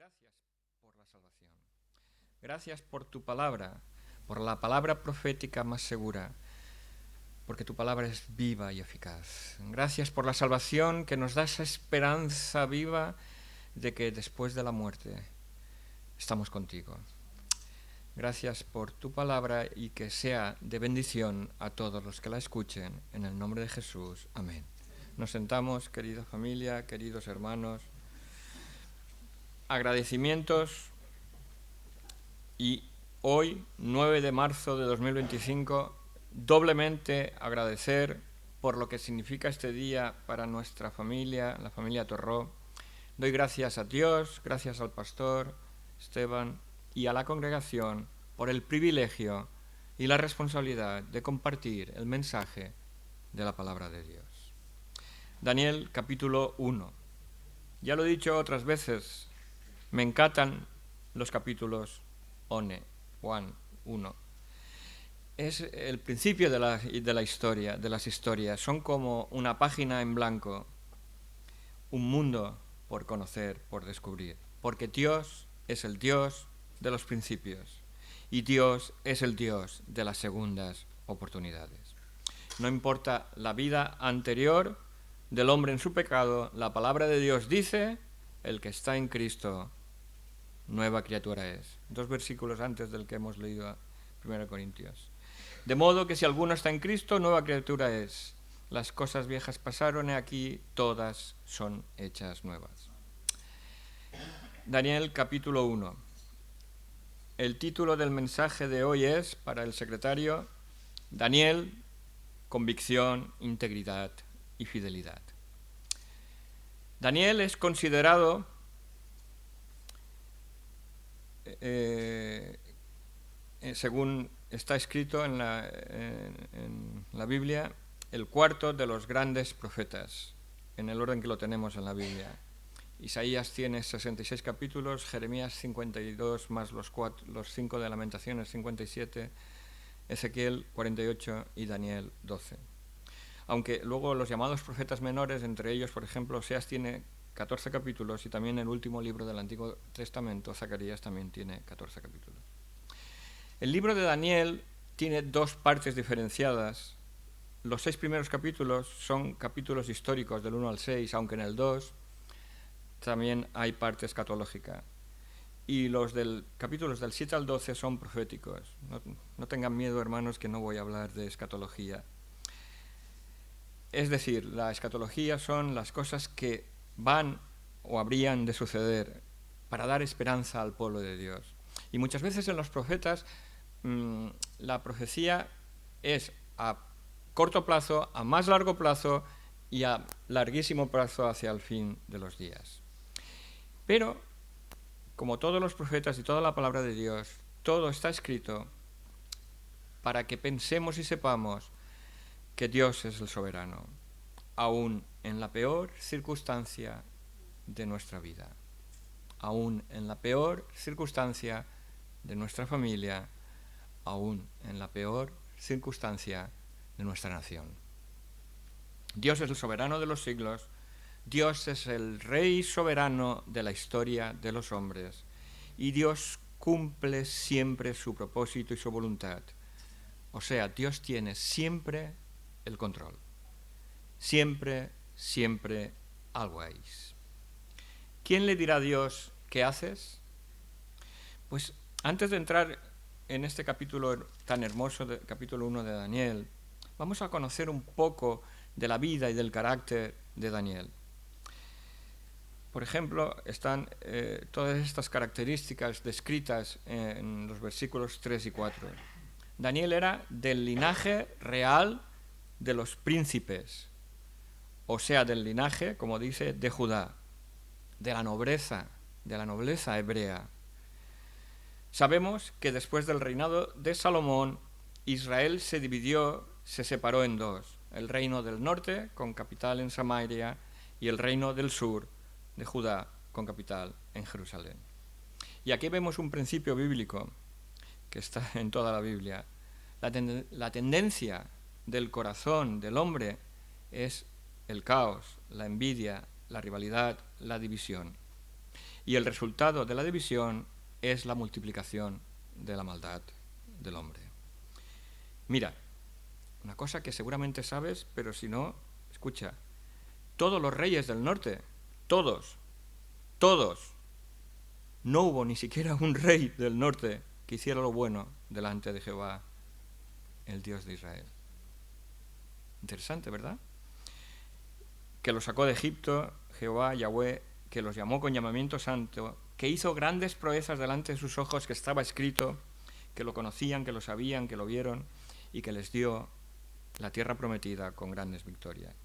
Gracias por la salvación. Gracias por tu palabra, por la palabra profética más segura, porque tu palabra es viva y eficaz. Gracias por la salvación que nos da esa esperanza viva de que después de la muerte estamos contigo. Gracias por tu palabra y que sea de bendición a todos los que la escuchen. En el nombre de Jesús. Amén. Nos sentamos, querida familia, queridos hermanos. Agradecimientos y hoy, 9 de marzo de 2025, doblemente agradecer por lo que significa este día para nuestra familia, la familia Torró. Doy gracias a Dios, gracias al pastor Esteban y a la congregación por el privilegio y la responsabilidad de compartir el mensaje de la palabra de Dios. Daniel capítulo 1. Ya lo he dicho otras veces, me encantan los capítulos 1. Es el principio de la historia, de las historias. Son como una página en blanco, un mundo por conocer, por descubrir. Porque Dios es el Dios de los principios y Dios es el Dios de las segundas oportunidades. No importa la vida anterior del hombre en su pecado, la palabra de Dios dice: el que está en Cristo, nueva criatura es. 2 versículos antes del que hemos leído 1 Corintios. De modo que si alguno está en Cristo, nueva criatura es. Las cosas viejas pasaron y aquí todas son hechas nuevas. Daniel capítulo 1. El título del mensaje de hoy es, para el secretario, Daniel, convicción, integridad y fidelidad. Daniel es considerado, según está escrito en la Biblia, el cuarto de los grandes profetas, en el orden que lo tenemos en la Biblia. Isaías tiene 66 capítulos, Jeremías 52 más los 5 de Lamentaciones 57, Ezequiel 48 y Daniel 12. Aunque luego los llamados profetas menores, entre ellos, por ejemplo, Oseas tiene 14 capítulos y también el último libro del Antiguo Testamento, Zacarías, también tiene 14 capítulos. El libro de Daniel tiene dos partes diferenciadas. Los 6 primeros capítulos son capítulos históricos del 1 al 6, aunque en el 2 también hay parte escatológica. Y los capítulos del 7 al 12 son proféticos. No tengan miedo, hermanos, que no voy a hablar de escatología. Es decir, la escatología son las cosas que van o habrían de suceder para dar esperanza al pueblo de Dios. Y muchas veces en los profetas la profecía es a corto plazo, a más largo plazo y a larguísimo plazo hacia el fin de los días. Pero, como todos los profetas y toda la palabra de Dios, todo está escrito para que pensemos y sepamos que Dios es el soberano, aún en la peor circunstancia de nuestra vida, aún en la peor circunstancia de nuestra familia, aún en la peor circunstancia de nuestra nación. Dios es el soberano de los siglos, Dios es el Rey soberano de la historia de los hombres y Dios cumple siempre su propósito y su voluntad. O sea, Dios tiene siempre el control. Siempre, siempre always. ¿Quién le dirá a Dios qué haces? Pues antes de entrar en este capítulo tan hermoso, capítulo 1 de Daniel, vamos a conocer un poco de la vida y del carácter de Daniel. Por ejemplo, están todas estas características descritas en los versículos 3 y 4. Daniel era del linaje real de los príncipes, o sea, del linaje, como dice, de Judá, de la nobleza hebrea. Sabemos que después del reinado de Salomón, Israel se dividió, se separó en dos: el reino del norte, con capital en Samaria, y el reino del sur, de Judá, con capital en Jerusalén. Y aquí vemos un principio bíblico que está en toda la Biblia. La tendencia del corazón del hombre es el caos, la envidia, la rivalidad, la división. Y el resultado de la división es la multiplicación de la maldad del hombre. Mira, una cosa que seguramente sabes, pero si no, escucha. Todos los reyes del norte, todos, no hubo ni siquiera un rey del norte que hiciera lo bueno delante de Jehová, el Dios de Israel. Interesante, ¿verdad? Que los sacó de Egipto, Jehová, Yahweh, que los llamó con llamamiento santo, que hizo grandes proezas delante de sus ojos, que estaba escrito, que lo conocían, que lo sabían, que lo vieron, y que les dio la tierra prometida con grandes victorias.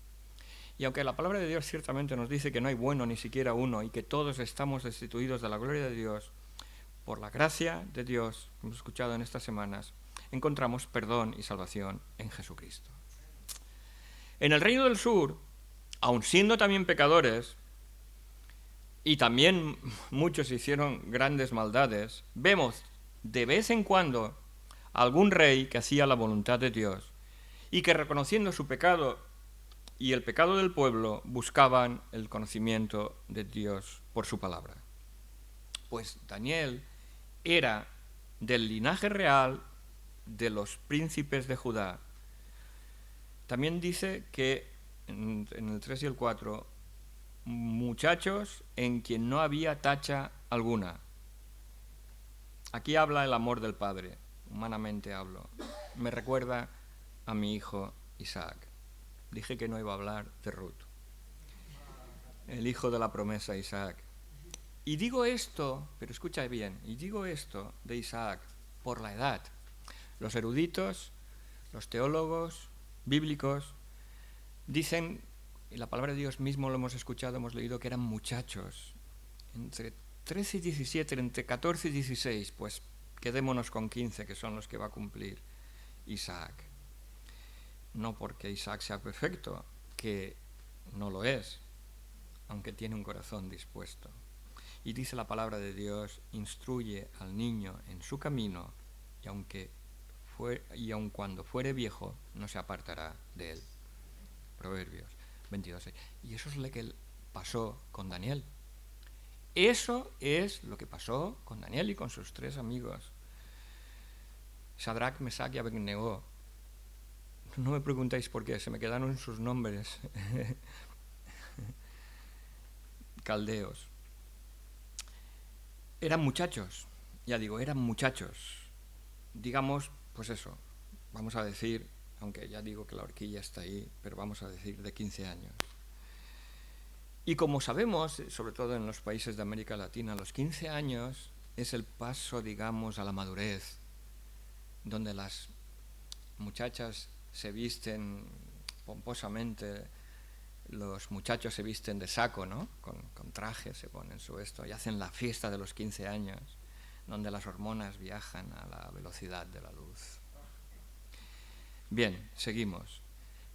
Y aunque la palabra de Dios ciertamente nos dice que no hay bueno ni siquiera uno y que todos estamos destituidos de la gloria de Dios, por la gracia de Dios, como hemos escuchado en estas semanas, encontramos perdón y salvación en Jesucristo. En el reino del sur, aun siendo también pecadores, y también muchos hicieron grandes maldades, vemos de vez en cuando algún rey que hacía la voluntad de Dios y que reconociendo su pecado y el pecado del pueblo buscaban el conocimiento de Dios por su palabra. Pues Daniel era del linaje real de los príncipes de Judá. También dice que en el 3 y el 4, muchachos en quien no había tacha alguna. Aquí habla el amor del Padre, humanamente hablo. Me recuerda a mi hijo Isaac. Dije que no iba a hablar de Ruth, el hijo de la promesa Isaac. Y digo esto, pero escucha bien, y digo esto de Isaac por la edad. Los eruditos, los teólogos bíblicos dicen, y la palabra de Dios mismo lo hemos escuchado, hemos leído que eran muchachos, entre 13 y 17, entre 14 y 16, pues quedémonos con 15, que son los que va a cumplir Isaac. No porque Isaac sea perfecto, que no lo es, aunque tiene un corazón dispuesto. Y dice la palabra de Dios, instruye al niño en su camino, y aun cuando fuere viejo, no se apartará de él. Proverbios 22:6. Y eso es lo que pasó con Daniel. Eso es lo que pasó con Daniel y con sus 3 amigos. Sadrach, Mesach y Abednego. No me preguntéis por qué, se me quedaron sus nombres caldeos. Eran muchachos, ya digo, eran muchachos. Digamos, pues eso, vamos a decir, aunque ya digo que la horquilla está ahí, pero vamos a decir de 15 años. Y como sabemos, sobre todo en los países de América Latina, los 15 años es el paso, digamos, a la madurez, donde las muchachas se visten pomposamente, los muchachos se visten de saco, ¿no? Con traje se ponen su esto y hacen la fiesta de los 15 años, donde las hormonas viajan a la velocidad de la luz. Bien, seguimos.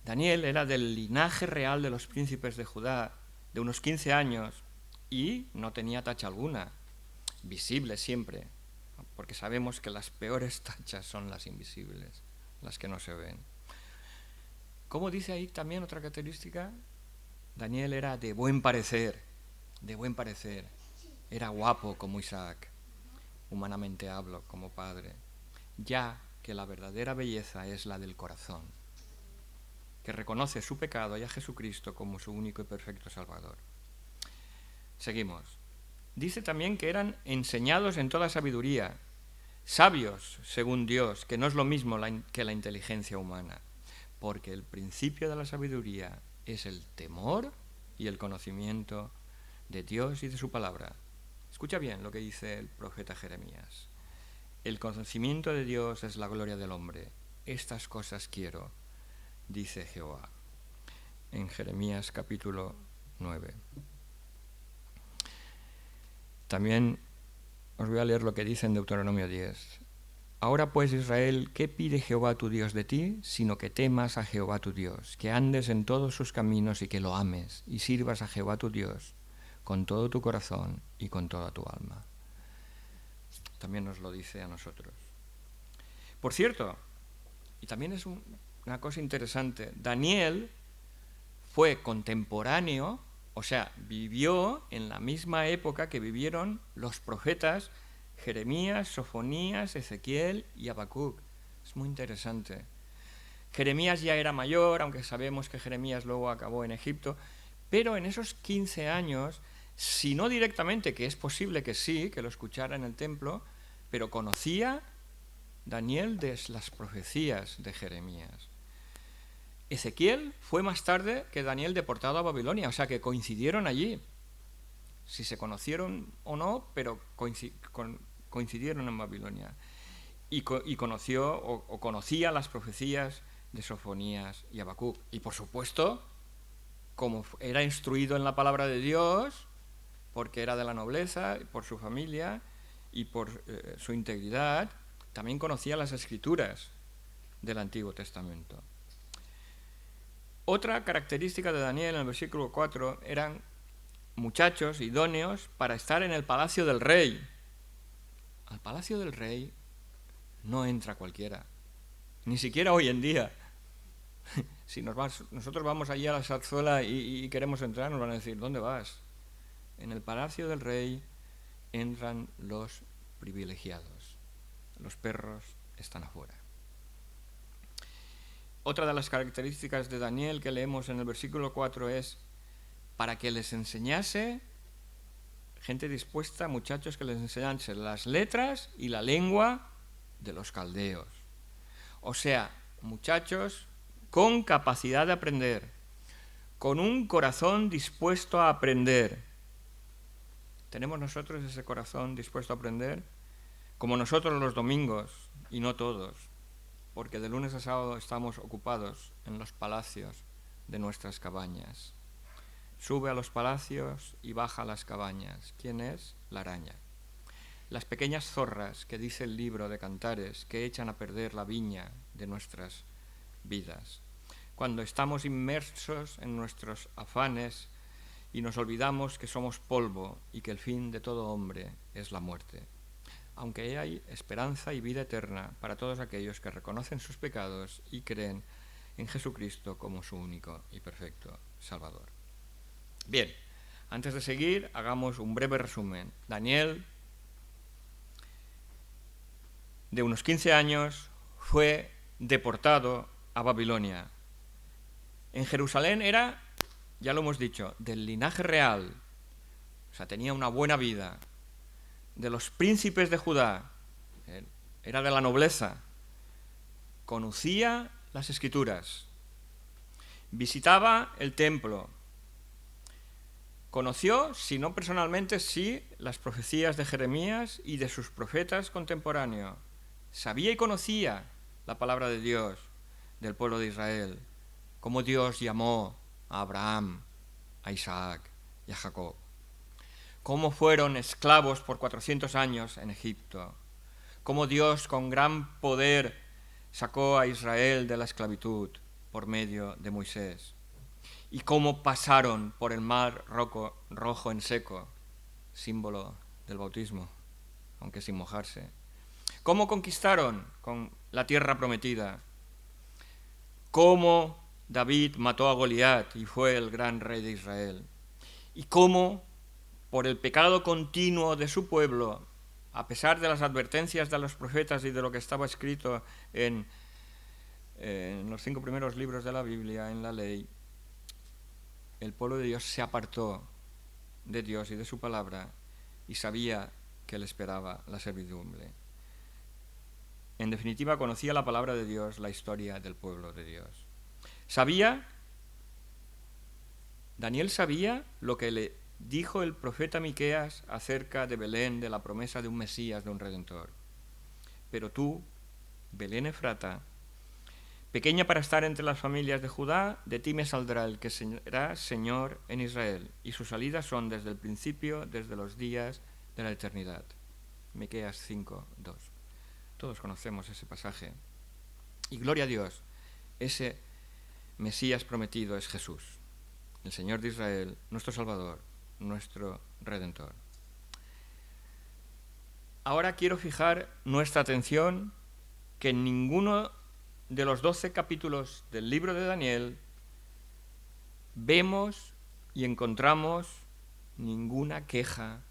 Daniel era del linaje real de los príncipes de Judá, de unos 15 años, y no tenía tacha alguna, visible siempre, porque sabemos que las peores tachas son las invisibles, las que no se ven. ¿Cómo dice ahí también otra característica? Daniel era de buen parecer, era guapo como Isaac, humanamente hablo, como padre, ya que la verdadera belleza es la del corazón, que reconoce su pecado y a Jesucristo como su único y perfecto Salvador. Seguimos. Dice también que eran enseñados en toda sabiduría, sabios según Dios, que no es lo mismo que la inteligencia humana, porque el principio de la sabiduría es el temor y el conocimiento de Dios y de su palabra. Escucha bien lo que dice el profeta Jeremías. El conocimiento de Dios es la gloria del hombre. Estas cosas quiero, dice Jehová. En Jeremías capítulo 9. También os voy a leer lo que dice en Deuteronomio 10. Ahora pues, Israel, ¿qué pide Jehová tu Dios de ti? Sino que temas a Jehová tu Dios, que andes en todos sus caminos y que lo ames, y sirvas a Jehová tu Dios con todo tu corazón y con toda tu alma. También nos lo dice a nosotros. Por cierto, y también es una cosa interesante, Daniel fue contemporáneo O sea, vivió en la misma época que vivieron los profetas Jeremías, Sofonías, Ezequiel y Habacuc. Es muy interesante. Jeremías ya era mayor, aunque sabemos que Jeremías luego acabó en Egipto, pero en esos 15 años, si no directamente, que es posible que sí, que lo escuchara en el templo, pero conocía Daniel de las profecías de Jeremías. Ezequiel fue más tarde que Daniel deportado a Babilonia, o sea que coincidieron allí. Si se conocieron o no, pero coincidieron en Babilonia. Y conoció o conocía las profecías de Sofonías y Habacuc. Y por supuesto, como era instruido en la palabra de Dios, porque era de la nobleza, por su familia y por su integridad, también conocía las escrituras del Antiguo Testamento. Otra característica de Daniel en el versículo 4 eran muchachos idóneos para estar en el palacio del rey. Al palacio del rey no entra cualquiera, ni siquiera hoy en día. Si nosotros vamos allí a la Zarzuela y queremos entrar, nos van a decir, ¿dónde vas? En el palacio del rey entran los privilegiados. Los perros están afuera. Otra de las características de Daniel que leemos en el versículo 4 es para que les enseñase, gente dispuesta, muchachos que les enseñase las letras y la lengua de los caldeos. O sea, muchachos con capacidad de aprender, con un corazón dispuesto a aprender. ¿Tenemos nosotros ese corazón dispuesto a aprender? Como nosotros los domingos, y no todos, porque de lunes a sábado estamos ocupados en los palacios de nuestras cabañas. Sube a los palacios y baja a las cabañas. ¿Quién es? La araña. Las pequeñas zorras que dice el libro de Cantares, que echan a perder la viña de nuestras vidas. Cuando estamos inmersos en nuestros afanes y nos olvidamos que somos polvo y que el fin de todo hombre es la muerte. Aunque hay esperanza y vida eterna para todos aquellos que reconocen sus pecados y creen en Jesucristo como su único y perfecto Salvador. Bien, antes de seguir, hagamos un breve resumen. Daniel, de unos 15 años, fue deportado a Babilonia. En Jerusalén era, ya lo hemos dicho, del linaje real, o sea, tenía una buena vida, de los príncipes de Judá, era de la nobleza, conocía las escrituras, visitaba el templo, conoció, si no personalmente, sí, las profecías de Jeremías y de sus profetas contemporáneos, sabía y conocía la palabra de Dios, del pueblo de Israel, cómo Dios llamó a Abraham, a Isaac y a Jacob, cómo fueron esclavos por 400 años en Egipto, cómo Dios con gran poder sacó a Israel de la esclavitud por medio de Moisés, y cómo pasaron por el mar rojo en seco, símbolo del bautismo, aunque sin mojarse, cómo conquistaron con la tierra prometida, cómo David mató a Goliat y fue el gran rey de Israel, y cómo por el pecado continuo de su pueblo, a pesar de las advertencias de los profetas y de lo que estaba escrito en los 5 primeros libros de la Biblia, en la ley, el pueblo de Dios se apartó de Dios y de su palabra y sabía que le esperaba la servidumbre. En definitiva, conocía la palabra de Dios, la historia del pueblo de Dios. Daniel sabía lo que le dijo el profeta Miqueas acerca de Belén, de la promesa de un Mesías, de un Redentor. Pero tú, Belén Efrata, pequeña para estar entre las familias de Judá, de ti me saldrá el que será Señor en Israel, y sus salidas son desde el principio, desde los días de la eternidad. Miqueas 5:2. Todos conocemos ese pasaje. Y gloria a Dios, ese Mesías prometido es Jesús, el Señor de Israel, nuestro Salvador, nuestro Redentor. Ahora quiero fijar nuestra atención que en ninguno de los 12 capítulos del libro de Daniel vemos y encontramos ninguna queja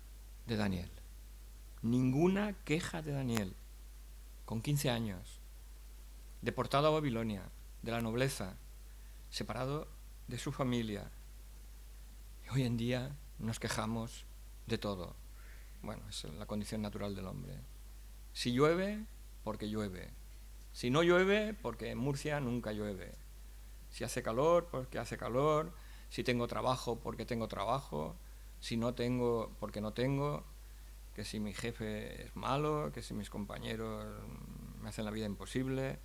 de Daniel. Ninguna queja de Daniel. Con 15 años, deportado a Babilonia, de la nobleza, separado de su familia. Y hoy en día nos quejamos de todo. Bueno, es la condición natural del hombre. Si llueve, porque llueve. Si no llueve, porque en Murcia nunca llueve. Si hace calor, porque hace calor. Si tengo trabajo, porque tengo trabajo. Si no tengo, porque no tengo. Que si mi jefe es malo, que si mis compañeros me hacen la vida imposible.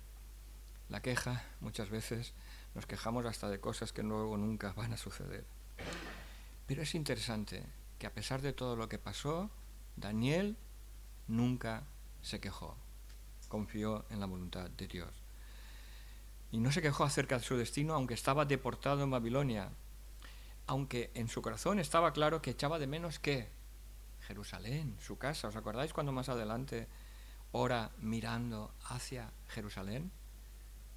La queja, muchas veces nos quejamos hasta de cosas que luego nunca van a suceder. Pero es interesante que a pesar de todo lo que pasó, Daniel nunca se quejó. Confió en la voluntad de Dios. Y no se quejó acerca de su destino, aunque estaba deportado en Babilonia. Aunque en su corazón estaba claro que echaba de menos ¿qué? Jerusalén, su casa. ¿Os acordáis cuando más adelante ora mirando hacia Jerusalén?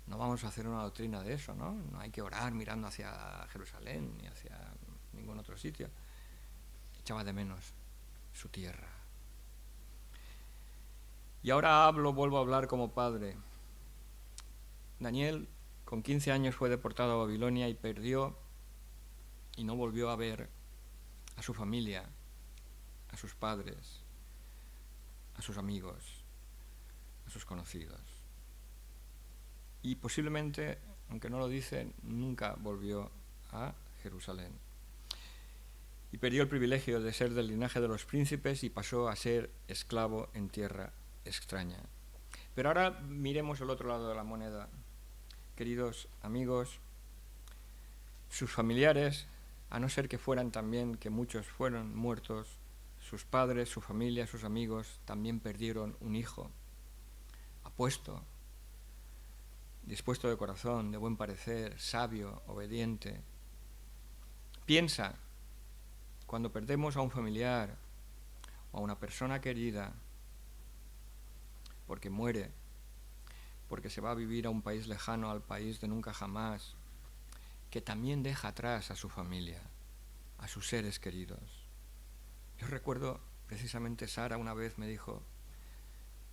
No vamos a hacer una doctrina de eso, ¿no? No hay que orar mirando hacia Jerusalén ni hacia ningún otro sitio. Echaba de menos su tierra. Y ahora vuelvo a hablar como padre. Daniel, con 15 años, fue deportado a Babilonia y perdió y no volvió a ver a su familia, a sus padres, a sus amigos, a sus conocidos. Y posiblemente, aunque no lo dice, nunca volvió a Jerusalén. Y perdió el privilegio de ser del linaje de los príncipes y pasó a ser esclavo en tierra extraña. Pero ahora miremos el otro lado de la moneda. Queridos amigos, sus familiares, a no ser que fueran también, que muchos fueron muertos, sus padres, su familia, sus amigos, también perdieron un hijo, apuesto, dispuesto de corazón, de buen parecer, sabio, obediente. Piensa, cuando perdemos a un familiar o a una persona querida, porque muere, porque se va a vivir a un país lejano, al país de nunca jamás, que también deja atrás a su familia, a sus seres queridos. Yo recuerdo, precisamente Sara una vez me dijo,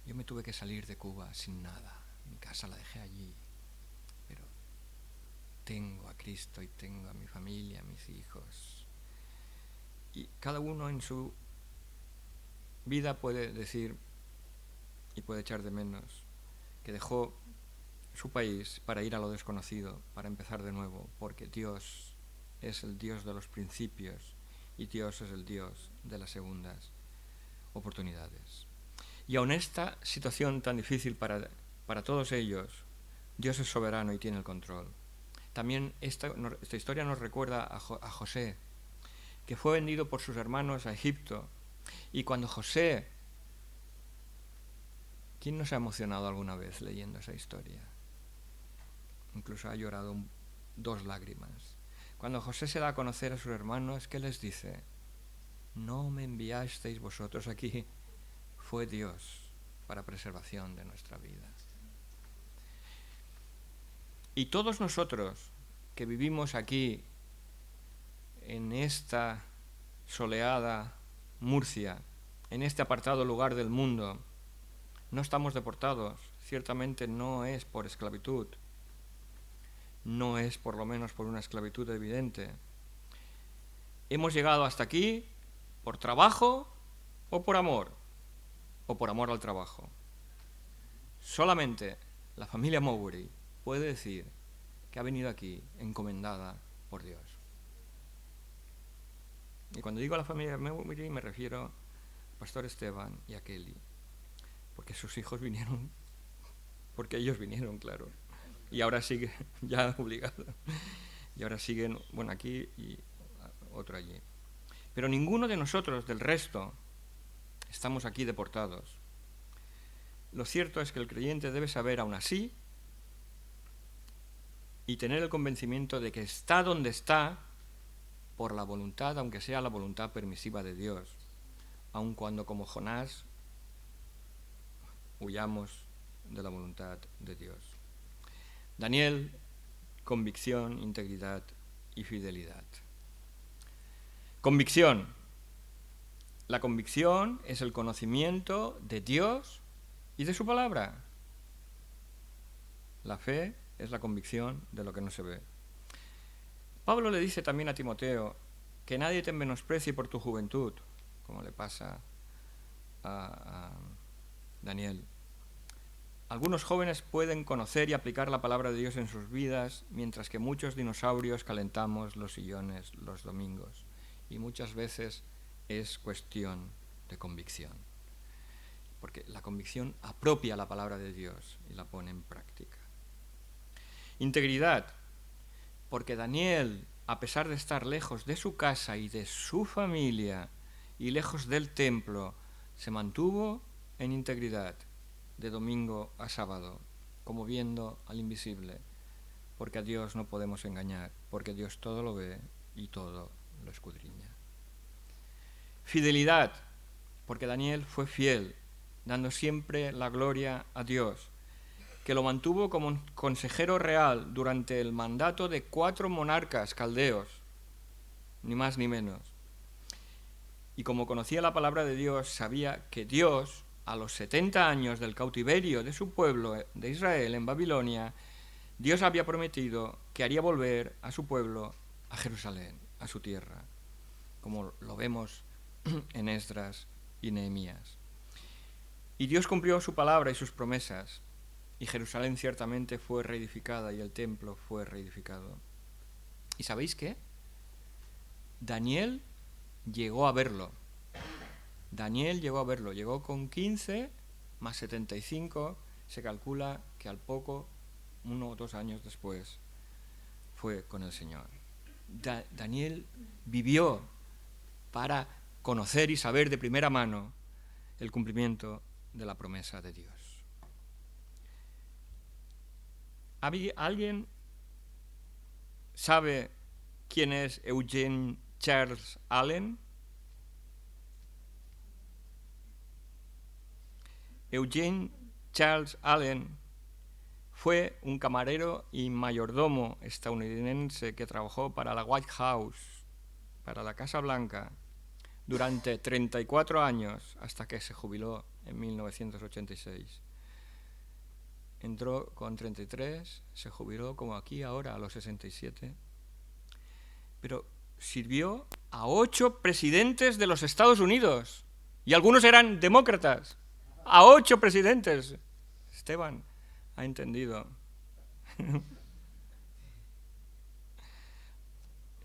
yo me tuve que salir de Cuba sin nada, mi casa la dejé allí, pero tengo a Cristo y tengo a mi familia, a mis hijos. Y cada uno en su vida puede decir y puede echar de menos que dejó su país para ir a lo desconocido, para empezar de nuevo, porque Dios es el Dios de los principios y Dios es el Dios de las segundas oportunidades. Y aun esta situación tan difícil para todos ellos, Dios es soberano y tiene el control. También esta historia nos recuerda a José, que fue vendido por sus hermanos a Egipto. Y cuando José... ¿Quién no se ha emocionado alguna vez leyendo esa historia? Incluso ha llorado 2 lágrimas. Cuando José se da a conocer a sus hermanos, ¿qué les dice? No me enviasteis vosotros aquí, fue Dios para preservación de nuestra vida. Y todos nosotros que vivimos aquí, en esta soleada Murcia, en este apartado lugar del mundo, no estamos deportados, ciertamente no es por esclavitud, no es por lo menos por una esclavitud evidente. Hemos llegado hasta aquí por trabajo o por amor al trabajo. Solamente la familia Mowbray puede decir que ha venido aquí encomendada por Dios. Y cuando digo a la familia Mowbray me refiero al pastor Esteban y a Kelly, porque sus hijos vinieron, porque ellos vinieron, claro, y ahora siguen ya obligados, y ahora siguen, bueno, aquí y otro allí. Pero ninguno de nosotros, del resto, estamos aquí deportados. Lo cierto es que el creyente debe saber aún así y tener el convencimiento de que está donde está por la voluntad, aunque sea la voluntad permisiva de Dios, aun cuando como Jonás huyamos de la voluntad de Dios. Daniel, convicción, integridad y fidelidad. Convicción. La convicción es el conocimiento de Dios y de su palabra. La fe es la convicción de lo que no se ve. Pablo le dice también a Timoteo que nadie te menosprecie por tu juventud, como le pasa a Daniel. Algunos jóvenes pueden conocer y aplicar la palabra de Dios en sus vidas, mientras que muchos dinosaurios calentamos los sillones los domingos. Y muchas veces es cuestión de convicción, porque la convicción apropia la palabra de Dios y la pone en práctica. Integridad, porque Daniel, a pesar de estar lejos de su casa y de su familia y lejos del templo, se mantuvo en integridad de domingo a sábado, como viendo al invisible, porque a Dios no podemos engañar, porque Dios todo lo ve y todo lo escudriña. Fidelidad, porque Daniel fue fiel, dando siempre la gloria a Dios, que lo mantuvo como consejero real durante el mandato de 4 monarcas caldeos, ni más ni menos. Y como conocía la palabra de Dios, sabía que Dios, a los 70 años del cautiverio de su pueblo de Israel en Babilonia, Dios había prometido que haría volver a su pueblo a Jerusalén, a su tierra, como lo vemos en Esdras y Nehemías. Y Dios cumplió su palabra y sus promesas, y Jerusalén ciertamente fue reedificada y el templo fue reedificado. ¿Y sabéis qué? Daniel llegó a verlo. Llegó con 15 más 75, se calcula que al poco, 1 o 2 años después, fue con el Señor. Daniel vivió para conocer y saber de primera mano el cumplimiento de la promesa de Dios. ¿Alguien sabe quién es Eugene Charles Allen? Eugene Charles Allen fue un camarero y mayordomo estadounidense que trabajó para la White House, para la Casa Blanca, durante 34 años hasta que se jubiló en 1986. Entró con 33, se jubiló como aquí ahora a los 67, pero sirvió a 8 presidentes de los Estados Unidos, y algunos eran demócratas. A 8 presidentes. Esteban ha entendido.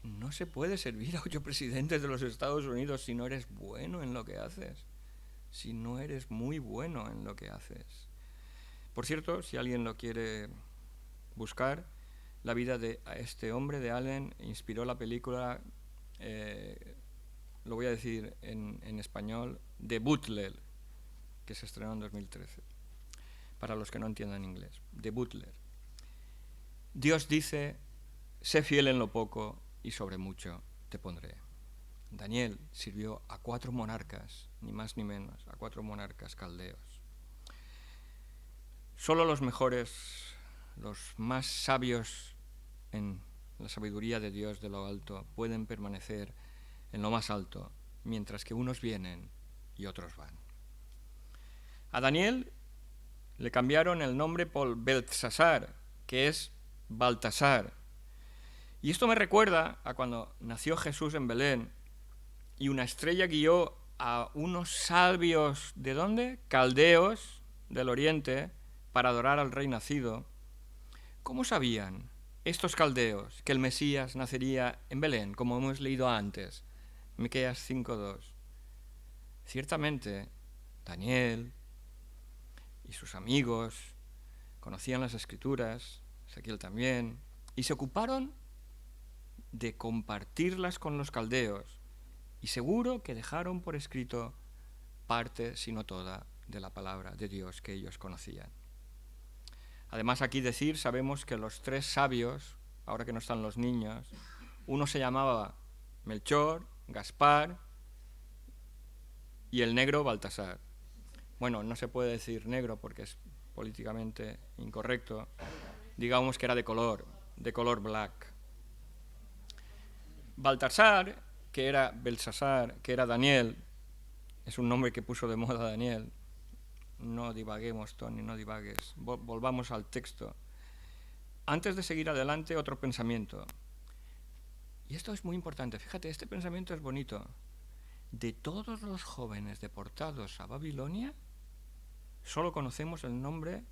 No se puede servir a 8 presidentes de los Estados Unidos si no eres bueno en lo que haces, si no eres muy bueno en lo que haces. Por cierto, si alguien lo quiere buscar, la vida de este hombre, de Allen, inspiró la película, lo voy a decir en español, The Butler, que se estrenó en 2013, para los que no entiendan inglés. The Butler. Dios dice, sé fiel en lo poco y sobre mucho te pondré. Daniel sirvió a 4 monarcas, ni más ni menos, a 4 monarcas caldeos. Solo los mejores, los más sabios en la sabiduría de Dios de lo alto, pueden permanecer en lo más alto, mientras que unos vienen y otros van. A Daniel le cambiaron el nombre por Beltsasar, que es Baltasar. Y esto me recuerda a cuando nació Jesús en Belén y una estrella guió a unos sabios, ¿de dónde? Caldeos del oriente, para adorar al rey nacido. ¿Cómo sabían estos caldeos que el Mesías nacería en Belén, como hemos leído antes? Miqueas 5:2. Ciertamente, Daniel y sus amigos conocían las Escrituras, Ezequiel también, y se ocuparon de compartirlas con los caldeos, y seguro que dejaron por escrito parte, si no toda, de la palabra de Dios que ellos conocían. Además, aquí sabemos que los 3 sabios, ahora que no están los niños, uno se llamaba Melchor, Gaspar y el negro Baltasar. Bueno, no se puede decir negro porque es políticamente incorrecto. Digamos que era de color black. Baltasar que era Belsasar, que era Daniel. Es un nombre que puso de moda Daniel. No divaguemos, Tony, no divagues. Volvamos al texto. Antes de seguir adelante, otro pensamiento. Y esto es muy importante. Fíjate, este pensamiento es bonito. De todos los jóvenes deportados a Babilonia, solo conocemos el nombre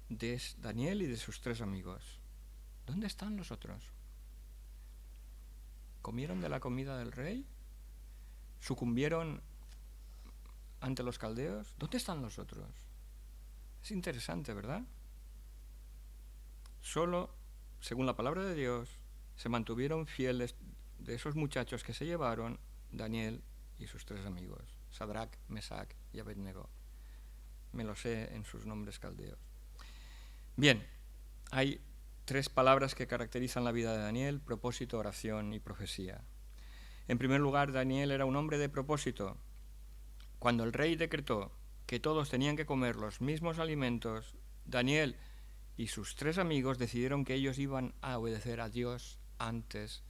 de Daniel y de sus 3 amigos. ¿Dónde están los otros? ¿Comieron de la comida del rey? ¿Sucumbieron ante los caldeos? ¿Dónde están los otros? Es interesante, ¿verdad? Solo, según la palabra de Dios, se mantuvieron fieles de esos muchachos que se llevaron Daniel y sus 3 amigos, Sadrach, Mesach y Abednego. Me lo sé en sus nombres caldeos. Bien, hay 3 palabras que caracterizan la vida de Daniel: propósito, oración y profecía. En primer lugar, Daniel era un hombre de propósito. Cuando el rey decretó que todos tenían que comer los mismos alimentos, Daniel y sus 3 amigos decidieron que ellos iban a obedecer a Dios antes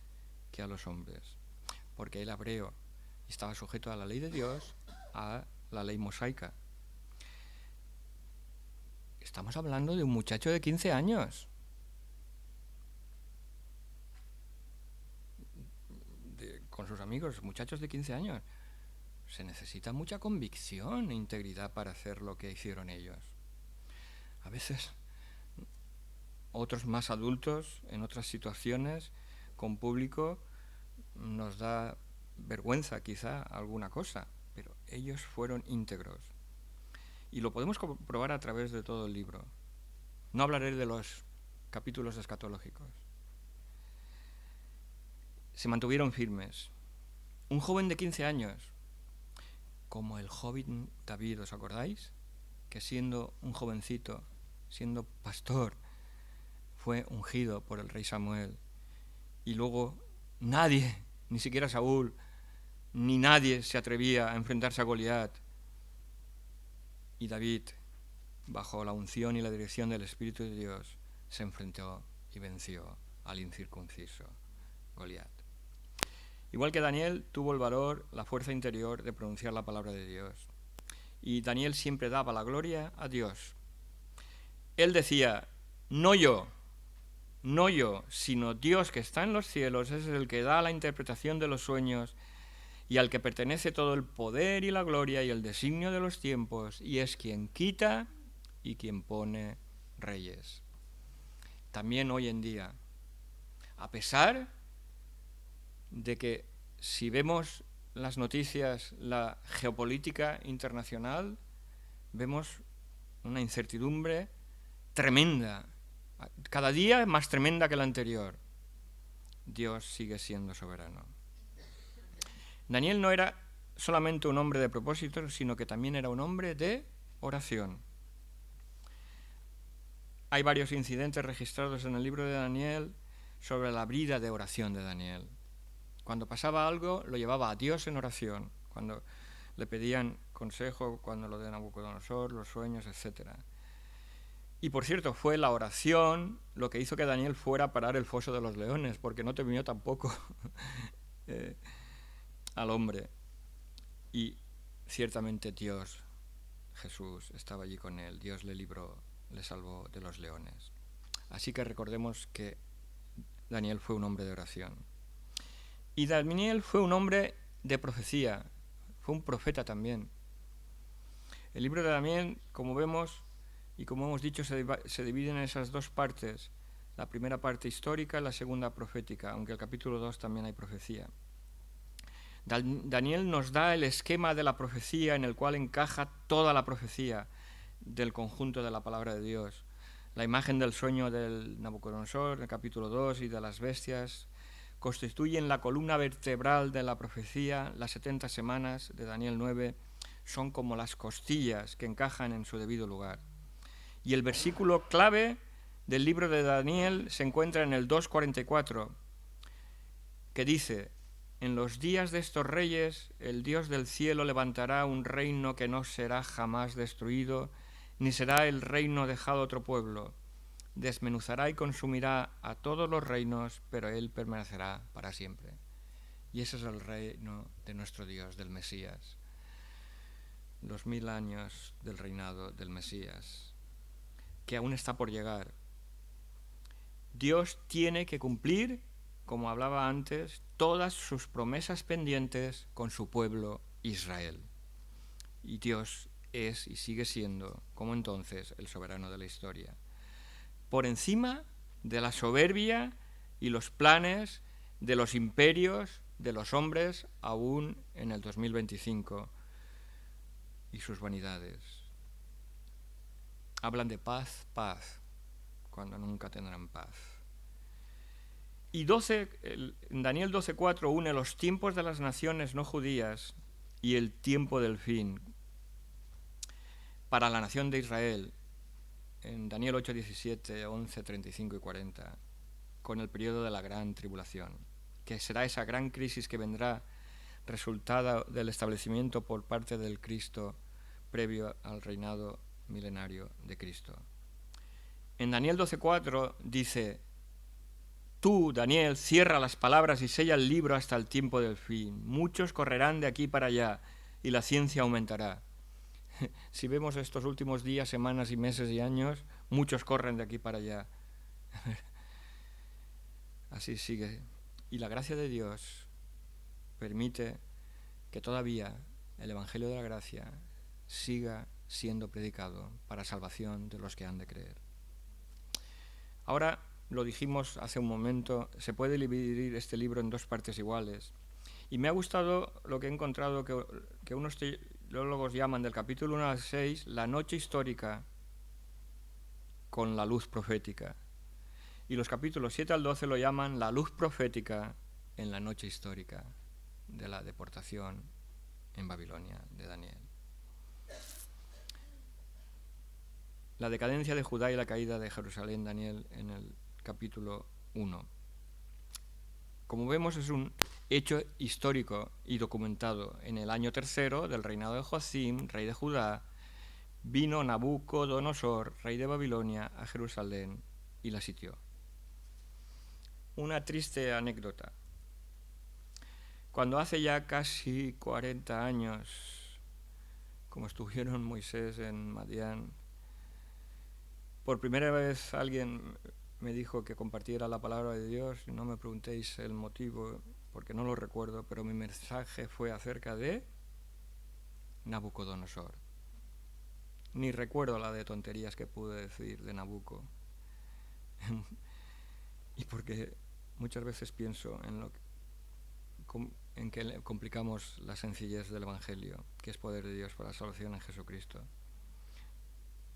que a los hombres, porque él hebreo estaba sujeto a la ley de Dios, a la ley mosaica. Estamos hablando de un muchacho de 15 años. Con sus amigos, muchachos de 15 años. Se necesita mucha convicción e integridad para hacer lo que hicieron ellos. A veces, otros más adultos, en otras situaciones, con público, nos da vergüenza quizá alguna cosa, pero ellos fueron íntegros. Y lo podemos comprobar a través de todo el libro. No hablaré de los capítulos escatológicos. Se mantuvieron firmes. Un joven de 15 años, como el joven David, ¿os acordáis? Que siendo un jovencito, siendo pastor, fue ungido por el rey Samuel. Y luego nadie, ni siquiera Saúl, ni nadie se atrevía a enfrentarse a Goliat. Y David, bajo la unción y la dirección del Espíritu de Dios, se enfrentó y venció al incircunciso Goliat. Igual que Daniel, tuvo el valor, la fuerza interior de pronunciar la palabra de Dios. Y Daniel siempre daba la gloria a Dios. Él decía, no yo, sino Dios que está en los cielos es el que da la interpretación de los sueños y al que pertenece todo el poder y la gloria y el designio de los tiempos, y es quien quita y quien pone reyes. También hoy en día, a pesar de que si vemos las noticias, la geopolítica internacional, vemos una incertidumbre tremenda, cada día más tremenda que la anterior. Dios sigue siendo soberano. Daniel no era solamente un hombre de propósito, sino que también era un hombre de oración. Hay varios incidentes registrados en el libro de Daniel sobre la vida de oración de Daniel. Cuando pasaba algo, lo llevaba a Dios en oración. Cuando le pedían consejo, cuando lo de Nabucodonosor, los sueños, etc. Y por cierto, fue la oración lo que hizo que Daniel fuera a parar el foso de los leones, porque no temió tampoco al hombre. Y ciertamente Dios, Jesús, estaba allí con él. Dios le libró, le salvó de los leones. Así que recordemos que Daniel fue un hombre de oración. Y Daniel fue un hombre de profecía, fue un profeta también. El libro de Daniel, como vemos y como hemos dicho, se divide en esas 2 partes. La primera parte histórica y la segunda profética, aunque el capítulo 2 también hay profecía. Daniel nos da el esquema de la profecía en el cual encaja toda la profecía del conjunto de la palabra de Dios. La imagen del sueño del Nabucodonosor, en el capítulo 2, y de las bestias, constituyen la columna vertebral de la profecía. Las 70 semanas de Daniel 9 son como las costillas que encajan en su debido lugar. Y el versículo clave del libro de Daniel se encuentra en el 2:44, que dice: en los días de estos reyes, el Dios del cielo levantará un reino que no será jamás destruido, ni será el reino dejado a otro pueblo. Desmenuzará y consumirá a todos los reinos, pero él permanecerá para siempre. Y ese es el reino de nuestro Dios, del Mesías. Los 1000 años del reinado del Mesías, que aún está por llegar. Dios tiene que cumplir, como hablaba antes, todas sus promesas pendientes con su pueblo Israel. Y Dios es y sigue siendo, como entonces, el soberano de la historia. Por encima de la soberbia y los planes de los imperios, de los hombres, aún en el 2025, y sus vanidades. Hablan de paz, paz, cuando nunca tendrán paz. Y Daniel 12:4 une los tiempos de las naciones no judías y el tiempo del fin para la nación de Israel, en Daniel 8:17, 11, 35 y 40, con el periodo de la gran tribulación, que será esa gran crisis que vendrá resultado del establecimiento por parte del Cristo previo al reinado milenario de Cristo. En Daniel 12:4 dice: tú, Daniel, cierra las palabras y sella el libro hasta el tiempo del fin. Muchos correrán de aquí para allá y la ciencia aumentará. Si vemos estos últimos días, semanas y meses y años, muchos corren de aquí para allá. Así sigue. Y la gracia de Dios permite que todavía el Evangelio de la Gracia siga siendo predicado para salvación de los que han de creer. Ahora, lo dijimos hace un momento, se puede dividir este libro en dos partes iguales. Y me ha gustado lo que he encontrado que unos teólogos llaman del capítulo 1 al 6 la noche histórica con la luz profética. Y los capítulos 7 al 12 lo llaman la luz profética en la noche histórica de la deportación en Babilonia de Daniel. La decadencia de Judá y la caída de Jerusalén, Daniel, en el capítulo 1. Como vemos, es un hecho histórico y documentado. En el año 3 del reinado de Joacim, rey de Judá, vino Nabucodonosor, rey de Babilonia, a Jerusalén y la sitió. Una triste anécdota. Cuando hace ya casi 40 años, como estuvieron Moisés en Madián, por primera vez alguien me dijo que compartiera la palabra de Dios, y no me preguntéis el motivo, porque no lo recuerdo, pero mi mensaje fue acerca de Nabucodonosor. Ni recuerdo la de tonterías que pude decir de Nabucco. Y porque muchas veces pienso en que complicamos la sencillez del Evangelio, que es poder de Dios para la salvación en Jesucristo.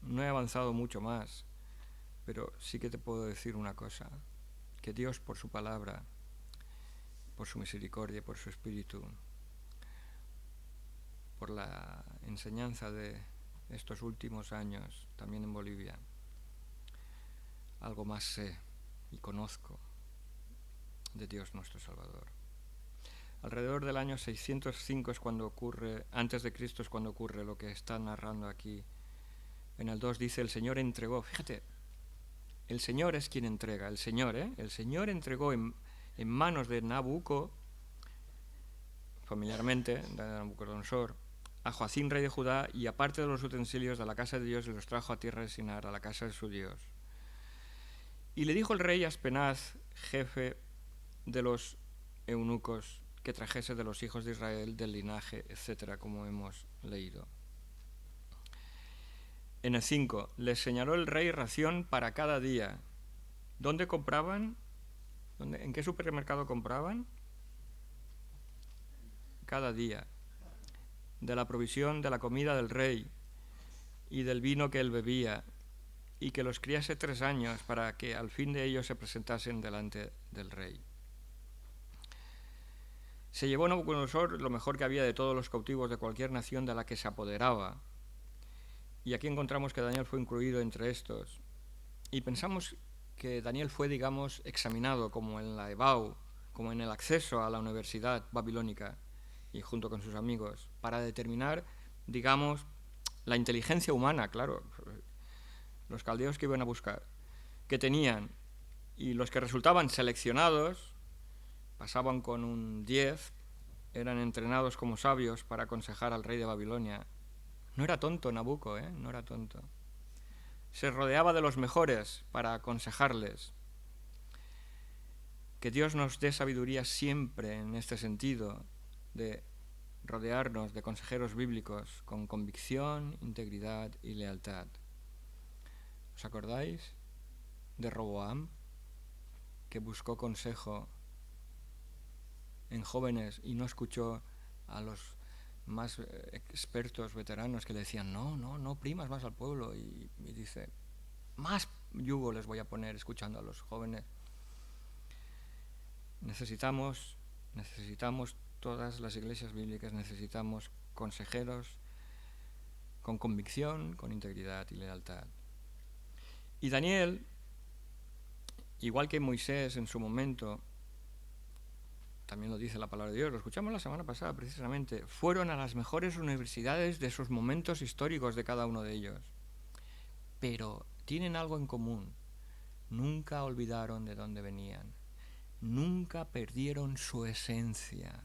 No he avanzado mucho más, pero sí que te puedo decir una cosa, que Dios por su palabra, por su misericordia, por su espíritu, por la enseñanza de estos últimos años, también en Bolivia, algo más sé y conozco de Dios nuestro Salvador. Alrededor del año 605 es cuando ocurre, antes de Cristo es cuando ocurre lo que está narrando aquí. En el 2 dice: el Señor entregó, fíjate, el Señor es quien entrega, el Señor entregó en manos de Nabucco, familiarmente, de Nabucodonosor, a Joacim, rey de Judá, y aparte de los utensilios de la casa de Dios, los trajo a tierra de Sinar, a la casa de su Dios. Y le dijo el rey a Aspenaz, jefe de los eunucos, que trajese de los hijos de Israel, del linaje, etcétera, como hemos leído. En el 5, les señaló el rey ración para cada día. ¿Dónde compraban? ¿En qué supermercado compraban? Cada día. De la provisión de la comida del rey y del vino que él bebía, y que los criase 3 años para que al fin de ellos se presentasen delante del rey. Se llevó Nabucodonosor lo mejor que había de todos los cautivos de cualquier nación de la que se apoderaba. Y aquí encontramos que Daniel fue incluido entre estos. Y pensamos que Daniel fue, digamos, examinado como en la EBAU, como en el acceso a la universidad babilónica, y junto con sus amigos, para determinar, digamos, la inteligencia humana, claro, los caldeos que iban a buscar, que tenían, y los que resultaban seleccionados pasaban con un 10, eran entrenados como sabios para aconsejar al rey de Babilonia. No era tonto Nabucco, no era tonto. Se rodeaba de los mejores para aconsejarles. Que Dios nos dé sabiduría siempre en este sentido, de rodearnos de consejeros bíblicos con convicción, integridad y lealtad. ¿Os acordáis de Roboam, que buscó consejo en jóvenes y no escuchó a los más expertos, veteranos, que le decían, no oprimas más al pueblo? Y dice, más yugo les voy a poner escuchando a los jóvenes. Necesitamos todas las iglesias bíblicas, necesitamos consejeros con convicción, con integridad y lealtad. Y Daniel, igual que Moisés en su momento, también lo dice la palabra de Dios, lo escuchamos la semana pasada precisamente, fueron a las mejores universidades de esos momentos históricos de cada uno de ellos. Pero tienen algo en común, nunca olvidaron de dónde venían, nunca perdieron su esencia.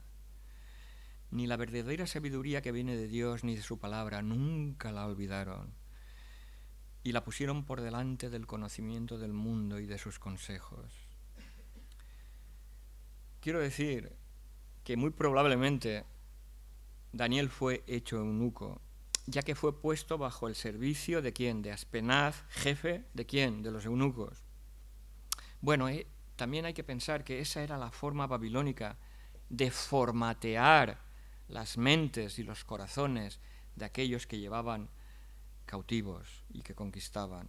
Ni la verdadera sabiduría que viene de Dios ni de su palabra, nunca la olvidaron. Y la pusieron por delante del conocimiento del mundo y de sus consejos. Quiero decir que muy probablemente Daniel fue hecho eunuco, ya que fue puesto bajo el servicio de ¿quién? De Aspenaz, jefe de ¿quién? De los eunucos. Bueno, también hay que pensar que esa era la forma babilónica de formatear las mentes y los corazones de aquellos que llevaban cautivos y que conquistaban.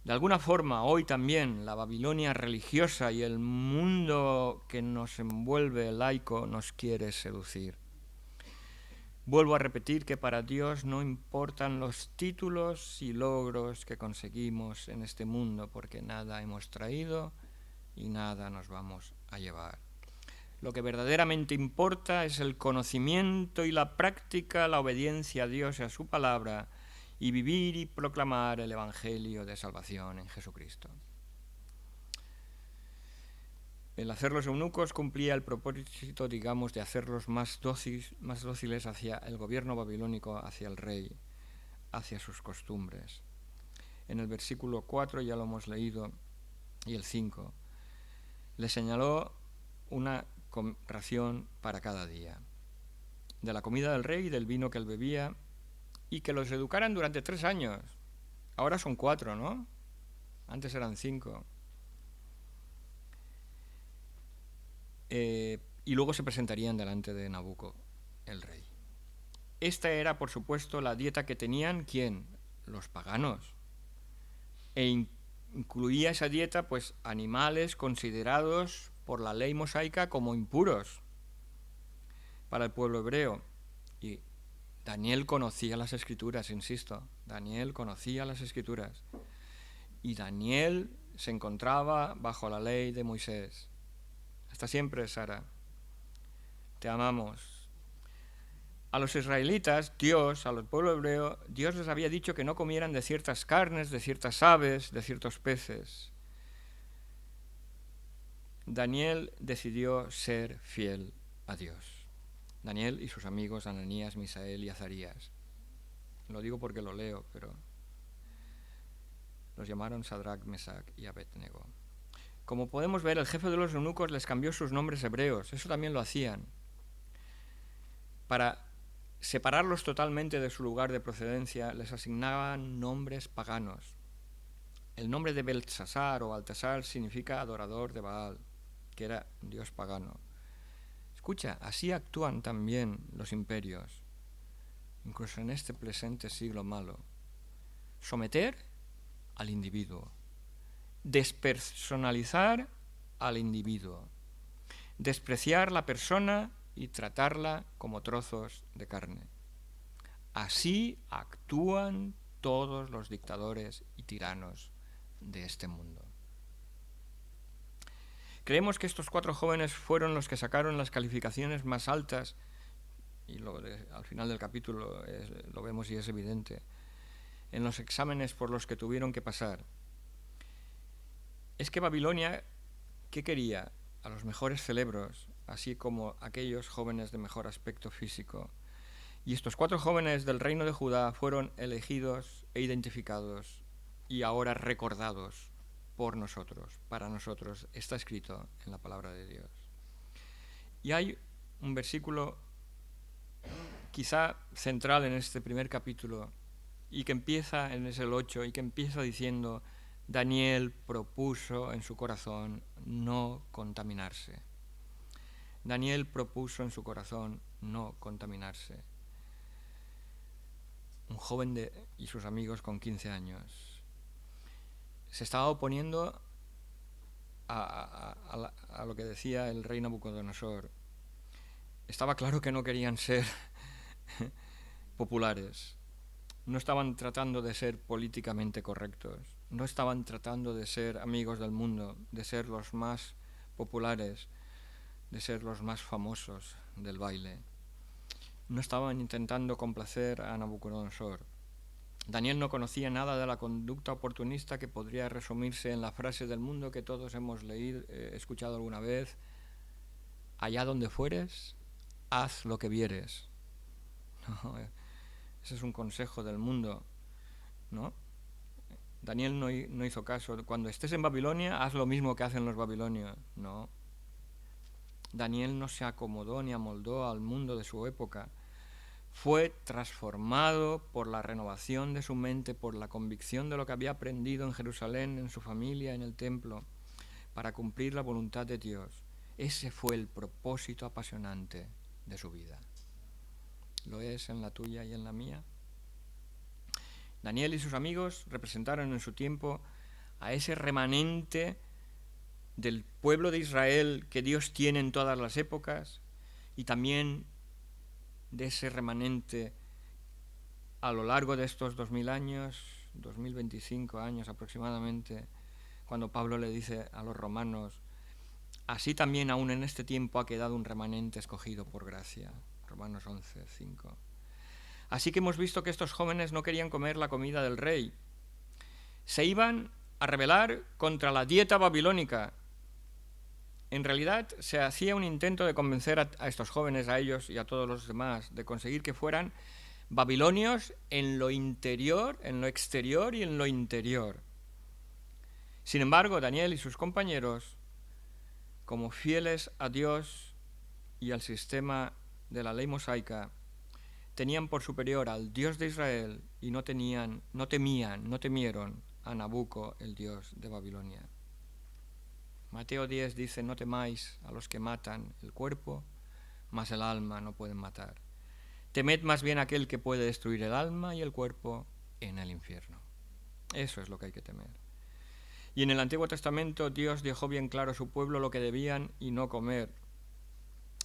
De alguna forma, hoy también la Babilonia religiosa y el mundo que nos envuelve laico nos quiere seducir. Vuelvo a repetir que para Dios no importan los títulos y logros que conseguimos en este mundo, porque nada hemos traído y nada nos vamos a llevar. Lo que verdaderamente importa es el conocimiento y la práctica, la obediencia a Dios y a su palabra, y vivir y proclamar el Evangelio de salvación en Jesucristo. El hacerlos eunucos cumplía el propósito, digamos, de hacerlos más dóciles hacia el gobierno babilónico, hacia el rey, hacia sus costumbres. En el versículo 4 ya lo hemos leído, y el 5, le señaló una ración para cada día, de la comida del rey y del vino que él bebía, y que los educaran durante 3 años. Ahora son 4, ¿no? Antes eran 5. Y luego se presentarían delante de Nabucco, el rey. Esta era, por supuesto, la dieta que tenían, ¿quién? Los paganos. E incluía esa dieta, pues, animales considerados por la ley mosaica como impuros para el pueblo hebreo. Y Daniel conocía las Escrituras, insisto, Daniel conocía las Escrituras. Y Daniel se encontraba bajo la ley de Moisés. Hasta siempre, Sara. Te amamos. A los israelitas, Dios, al pueblo hebreo, Dios les había dicho que no comieran de ciertas carnes, de ciertas aves, de ciertos peces. Daniel decidió ser fiel a Dios. Daniel y sus amigos Ananías, Misael y Azarías. Lo digo porque lo leo, pero los llamaron Sadrach, Mesach y Abednego. Como podemos ver, el jefe de los eunucos les cambió sus nombres hebreos. Eso también lo hacían, para separarlos totalmente de su lugar de procedencia. Les asignaban nombres paganos. El nombre de Beltsasar o Baltasar significa adorador de Baal, que era un dios pagano. Escucha, así actúan también los imperios, incluso en este presente siglo malo. Someter al individuo, despersonalizar al individuo, despreciar la persona y tratarla como trozos de carne. Así actúan todos los dictadores y tiranos de este mundo. Creemos que estos 4 jóvenes fueron los que sacaron las calificaciones más altas, y al final del capítulo lo vemos y es evidente, en los exámenes por los que tuvieron que pasar. Es que Babilonia, ¿qué quería? a los mejores cerebros, así como aquellos jóvenes de mejor aspecto físico. Y estos 4 jóvenes del reino de Judá fueron elegidos e identificados y ahora recordados por nosotros, para nosotros. Está escrito en la palabra de Dios. Y hay un versículo quizá central en este primer capítulo y que empieza, es el 8, y que empieza diciendo: Daniel propuso en su corazón no contaminarse. Daniel propuso en su corazón no contaminarse. Un joven y sus amigos con 15 años se estaba oponiendo a lo que decía el rey Nabucodonosor. Estaba claro que no querían ser populares. No estaban tratando de ser políticamente correctos. No estaban tratando de ser amigos del mundo, de ser los más populares, de ser los más famosos del baile. No estaban intentando complacer a Nabucodonosor. Daniel no conocía nada de la conducta oportunista que podría resumirse en la frase del mundo que todos hemos leído, escuchado alguna vez: allá donde fueres, haz lo que vieres. No, ese es un consejo del mundo, ¿no? Daniel no hizo caso. Cuando estés en Babilonia, haz lo mismo que hacen los babilonios. No. Daniel no se acomodó ni amoldó al mundo de su época. Fue transformado por la renovación de su mente, por la convicción de lo que había aprendido en Jerusalén, en su familia, en el templo, para cumplir la voluntad de Dios. Ese fue el propósito apasionante de su vida. ¿Lo es en la tuya y en la mía? Daniel y sus amigos representaron en su tiempo a ese remanente del pueblo de Israel que Dios tiene en todas las épocas, y también de ese remanente a lo largo de estos 2000 años, 2025 años aproximadamente, cuando Pablo le dice a los romanos: así también aún en este tiempo ha quedado un remanente escogido por gracia. Romanos 11:5. Así que hemos visto que estos jóvenes no querían comer la comida del rey. Se iban a rebelar contra la dieta babilónica. En realidad se hacía un intento de convencer a estos jóvenes, a ellos y a todos los demás, de conseguir que fueran babilonios en lo interior, en lo exterior y en lo interior. Sin embargo, Daniel y sus compañeros, como fieles a Dios y al sistema de la ley mosaica, tenían por superior al Dios de Israel y no temieron a Nabucco, el dios de Babilonia. Mateo 10 dice: no temáis a los que matan el cuerpo, mas el alma no pueden matar. Temed más bien a aquel que puede destruir el alma y el cuerpo en el infierno. Eso es lo que hay que temer. Y en el Antiguo Testamento Dios dejó bien claro a su pueblo lo que debían y no comer.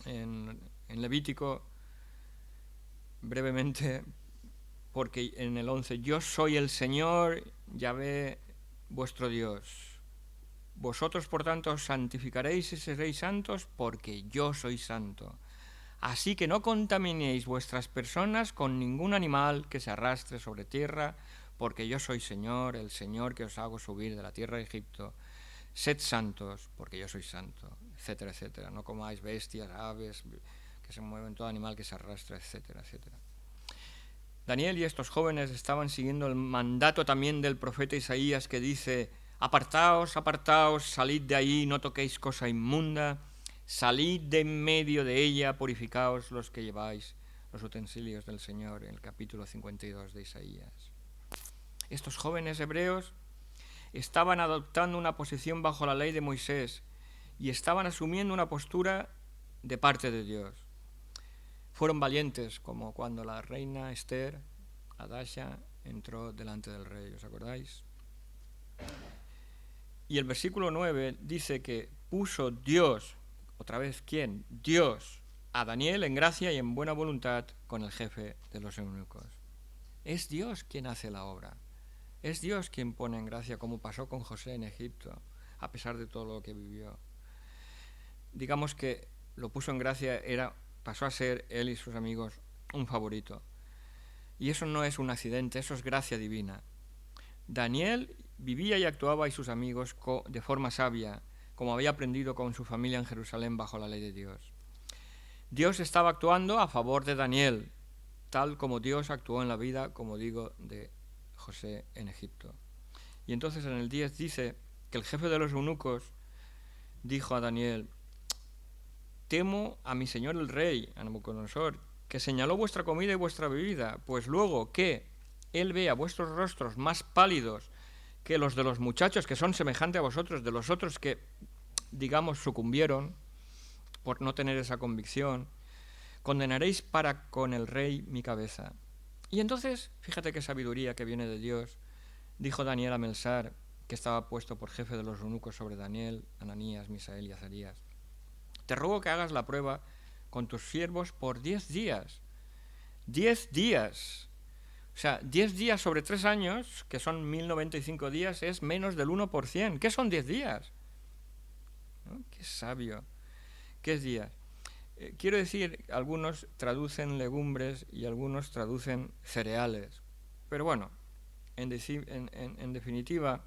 En Levítico, brevemente, porque en el 11: yo soy el Señor, Yahvé, vuestro Dios. Vosotros, por tanto, os santificaréis y seréis santos, porque yo soy santo. Así que no contaminéis vuestras personas con ningún animal que se arrastre sobre tierra, porque yo soy Señor, el Señor que os hago subir de la tierra de Egipto. Sed santos, porque yo soy santo, etcétera, etcétera. No comáis bestias, aves que se mueven, todo animal que se arrastra, etcétera, etcétera. Daniel y estos jóvenes estaban siguiendo el mandato también del profeta Isaías, que dice: apartaos, apartaos, salid de ahí, no toquéis cosa inmunda, salid de en medio de ella, purificaos los que lleváis los utensilios del Señor, en el capítulo 52 de Isaías. Estos jóvenes hebreos estaban adoptando una posición bajo la ley de Moisés y estaban asumiendo una postura de parte de Dios. Fueron valientes, como cuando la reina Esther, Hadasha, entró delante del rey, ¿os acordáis? Y el versículo 9 dice que puso Dios, otra vez, ¿quién? Dios, a Daniel en gracia y en buena voluntad con el jefe de los eunucos. Es Dios quien hace la obra. Es Dios quien pone en gracia, como pasó con José en Egipto, a pesar de todo lo que vivió. Digamos que lo puso en gracia, pasó a ser él y sus amigos un favorito. Y eso no es un accidente, eso es gracia divina. Daniel vivía y actuaba y sus amigos de forma sabia, como había aprendido con su familia en Jerusalén bajo la ley de Dios. Dios estaba actuando a favor de Daniel, tal como Dios actuó en la vida, como digo, de José en Egipto. Y entonces en el 10 dice que el jefe de los eunucos dijo a Daniel: temo a mi señor el rey, a Nabucodonosor, que señaló vuestra comida y vuestra bebida, pues luego que él vea vuestros rostros más pálidos que los de los muchachos que son semejantes a vosotros, de los otros que, digamos, sucumbieron por no tener esa convicción, condenaréis para con el rey mi cabeza. Y entonces, fíjate qué sabiduría que viene de Dios, dijo Daniel a Melsar, que estaba puesto por jefe de los eunucos sobre Daniel, Ananías, Misael y Azarías: te ruego que hagas la prueba con tus siervos por 10 días. 10 días. O sea, 10 días sobre 3 años, que son 1095 días, es menos del 1%. ¿Qué son 10 días? ¿No? Qué sabio. ¿Qué es días? Quiero decir, algunos traducen legumbres y algunos traducen cereales. Pero bueno, en definitiva,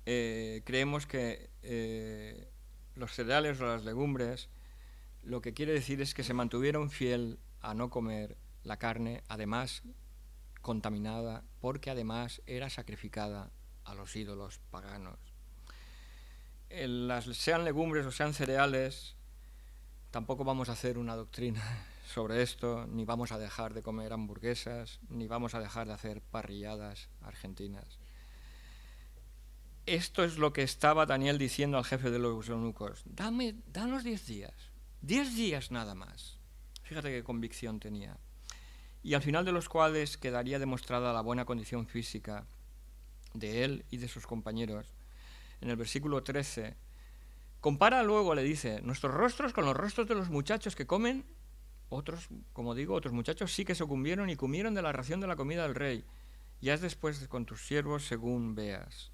creemos que los cereales o las legumbres lo que quiere decir es que se mantuvieron fiel a no comer la carne, además contaminada, porque además era sacrificada a los ídolos paganos. Sean legumbres o sean cereales, tampoco vamos a hacer una doctrina sobre esto, ni vamos a dejar de comer hamburguesas, ni vamos a dejar de hacer parrilladas argentinas. Esto es lo que estaba Daniel diciendo al jefe de los eunucos: danos 10 días, 10 días nada más. Fíjate qué convicción tenía. Y al final de los cuales quedaría demostrada la buena condición física de él y de sus compañeros. En el versículo 13, compara luego, le dice, nuestros rostros con los rostros de los muchachos que comen. Otros, como digo, otros muchachos sí que sucumbieron y comieron de la ración de la comida del rey. Y haz después con tus siervos según veas.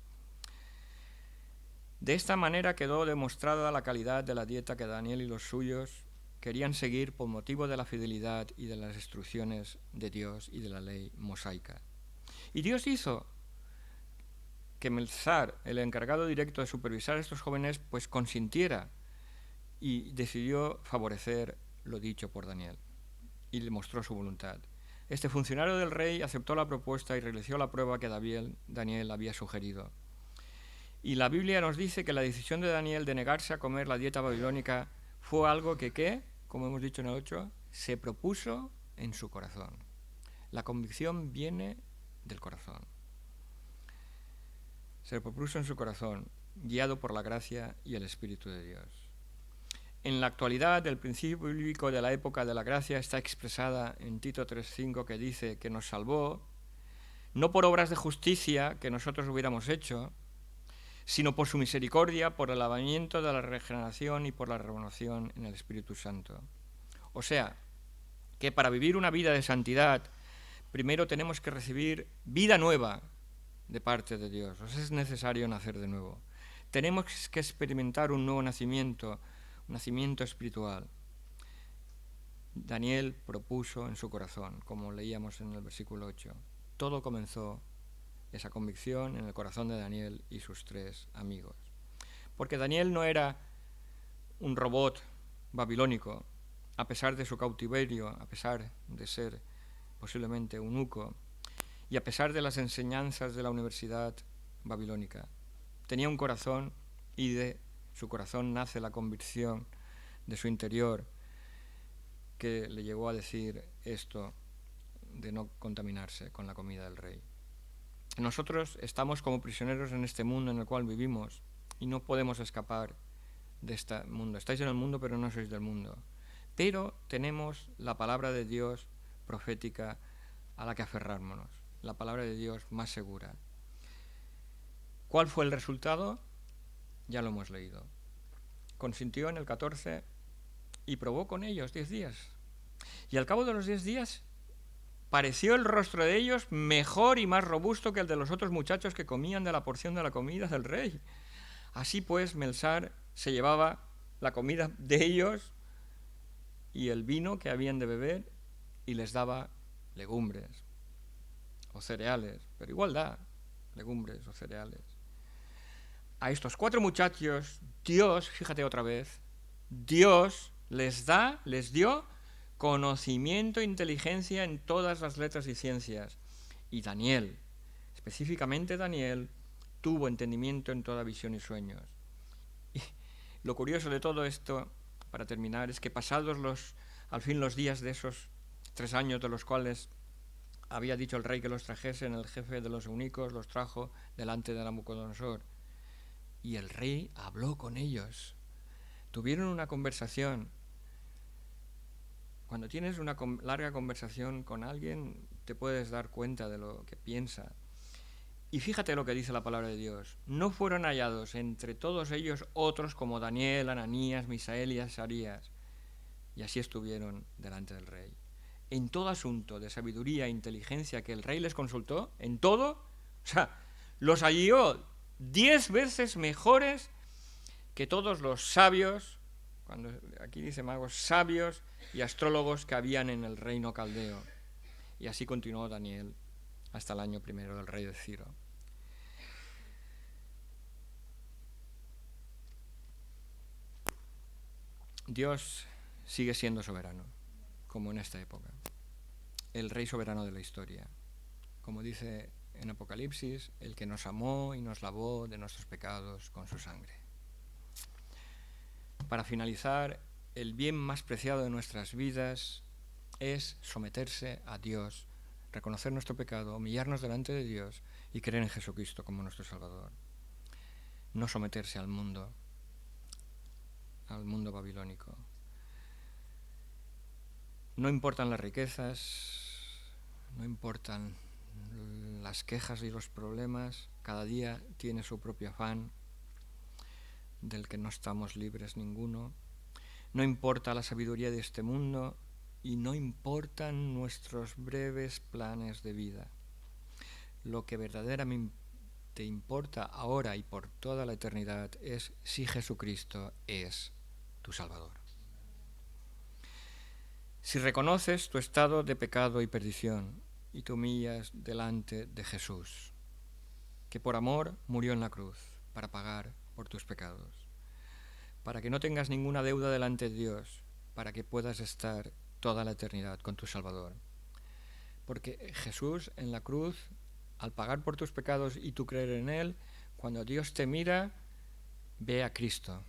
De esta manera quedó demostrada la calidad de la dieta que Daniel y los suyos querían seguir por motivo de la fidelidad y de las instrucciones de Dios y de la ley mosaica. Y Dios hizo que Melsar, el encargado directo de supervisar a estos jóvenes, pues consintiera y decidió favorecer lo dicho por Daniel y le mostró su voluntad. Este funcionario del rey aceptó la propuesta y realizó la prueba que Daniel había sugerido. Y la Biblia nos dice que la decisión de Daniel de negarse a comer la dieta babilónica fue algo que, como hemos dicho en el 8, se propuso en su corazón. La convicción viene del corazón. Se propuso en su corazón, guiado por la gracia y el Espíritu de Dios. En la actualidad, el principio bíblico de la época de la gracia está expresada en Tito 3:5, que dice que nos salvó, no por obras de justicia que nosotros hubiéramos hecho, sino por su misericordia, por el lavamiento de la regeneración y por la renovación en el Espíritu Santo. O sea, que para vivir una vida de santidad, primero tenemos que recibir vida nueva de parte de Dios. O sea, es necesario nacer de nuevo. Tenemos que experimentar un nuevo nacimiento, un nacimiento espiritual. Daniel propuso en su corazón, como leíamos en el versículo 8. Todo comenzó, esa convicción, en el corazón de Daniel y sus 3 amigos. Porque Daniel no era un robot babilónico, a pesar de su cautiverio, a pesar de ser posiblemente eunuco, y a pesar de las enseñanzas de la universidad babilónica. Tenía un corazón y de su corazón nace la convicción de su interior que le llegó a decir esto de no contaminarse con la comida del rey. Nosotros estamos como prisioneros en este mundo en el cual vivimos y no podemos escapar de este mundo. Estáis en el mundo, pero no sois del mundo. Pero tenemos la palabra de Dios profética a la que aferrarnos, la palabra de Dios más segura. ¿Cuál fue el resultado? Ya lo hemos leído. Consintió en el 14 y probó con ellos 10 días. Y al cabo de los 10 días pareció el rostro de ellos mejor y más robusto que el de los otros muchachos que comían de la porción de la comida del rey. Así pues, Melsar se llevaba la comida de ellos y el vino que habían de beber y les daba legumbres o cereales, pero igual da legumbres o cereales. a estos 4 muchachos, Dios, fíjate otra vez, Dios les dio conocimiento e inteligencia en todas las letras y ciencias. Y Daniel, específicamente Daniel, tuvo entendimiento en toda visión y sueños. Y lo curioso de todo esto, para terminar, es que pasados al fin los días de esos 3 años de los cuales había dicho el rey que los trajesen, el jefe de los eunucos los trajo delante de Nabucodonosor. Y el rey habló con ellos. Tuvieron una conversación. Cuando tienes una larga conversación con alguien, te puedes dar cuenta de lo que piensa. Y fíjate lo que dice la palabra de Dios. No fueron hallados entre todos ellos otros como Daniel, Ananías, Misael y Azarías. Y así estuvieron delante del rey. En todo asunto de sabiduría e inteligencia que el rey les consultó, en todo, o sea, los halló 10 veces mejores que todos los sabios, cuando aquí dice magos, sabios y astrólogos que habían en el reino caldeo. Y así continuó Daniel hasta el año primero del rey de Ciro. Dios sigue siendo soberano, como en esta época. El rey soberano de la historia. Como dice en Apocalipsis, el que nos amó y nos lavó de nuestros pecados con su sangre. Para finalizar, el bien más preciado de nuestras vidas es someterse a Dios, reconocer nuestro pecado, humillarnos delante de Dios y creer en Jesucristo como nuestro Salvador. No someterse al mundo babilónico. No importan las riquezas, no importan las quejas y los problemas, cada día tiene su propio afán, del que no estamos libres ninguno. No importa la sabiduría de este mundo y no importan nuestros breves planes de vida. Lo que verdaderamente importa ahora y por toda la eternidad es si Jesucristo es tu Salvador. Si reconoces tu estado de pecado y perdición y te humillas delante de Jesús, que por amor murió en la cruz para pagar por tus pecados, para que no tengas ninguna deuda delante de Dios, para que puedas estar toda la eternidad con tu Salvador. Porque Jesús en la cruz, al pagar por tus pecados y tú creer en Él, cuando Dios te mira, ve a Cristo.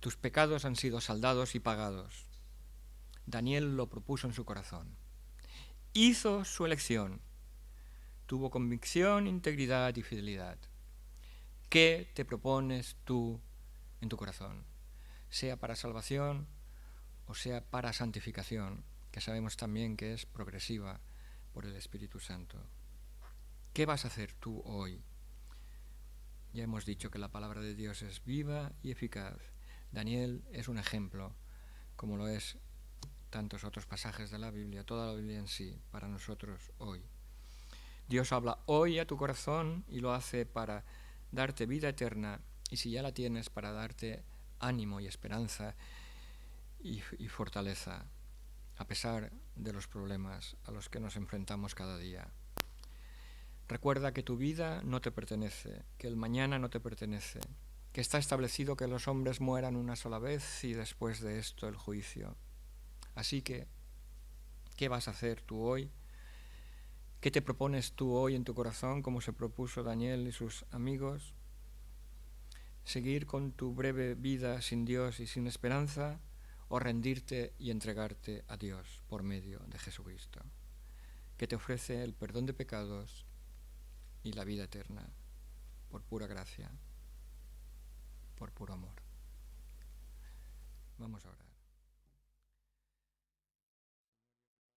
Tus pecados han sido saldados y pagados. Daniel lo propuso en su corazón. Hizo su elección. Tuvo convicción, integridad y fidelidad. ¿Qué te propones tú en tu corazón? Sea para salvación o sea para santificación, que sabemos también que es progresiva por el Espíritu Santo. ¿Qué vas a hacer tú hoy? Ya hemos dicho que la palabra de Dios es viva y eficaz. Daniel es un ejemplo, como lo es tantos otros pasajes de la Biblia, toda la Biblia en sí, para nosotros hoy. Dios habla hoy a tu corazón y lo hace para darte vida eterna, y si ya la tienes, para darte ánimo y esperanza y fortaleza, a pesar de los problemas a los que nos enfrentamos cada día. Recuerda que tu vida no te pertenece, que el mañana no te pertenece, que está establecido que los hombres mueran una sola vez y después de esto el juicio. Así que, ¿qué vas a hacer tú hoy? ¿Qué te propones tú hoy en tu corazón, como se propuso Daniel y sus amigos? ¿Seguir con tu breve vida sin Dios y sin esperanza? ¿O rendirte y entregarte a Dios por medio de Jesucristo, que te ofrece el perdón de pecados y la vida eterna, por pura gracia, por puro amor? Vamos a orar.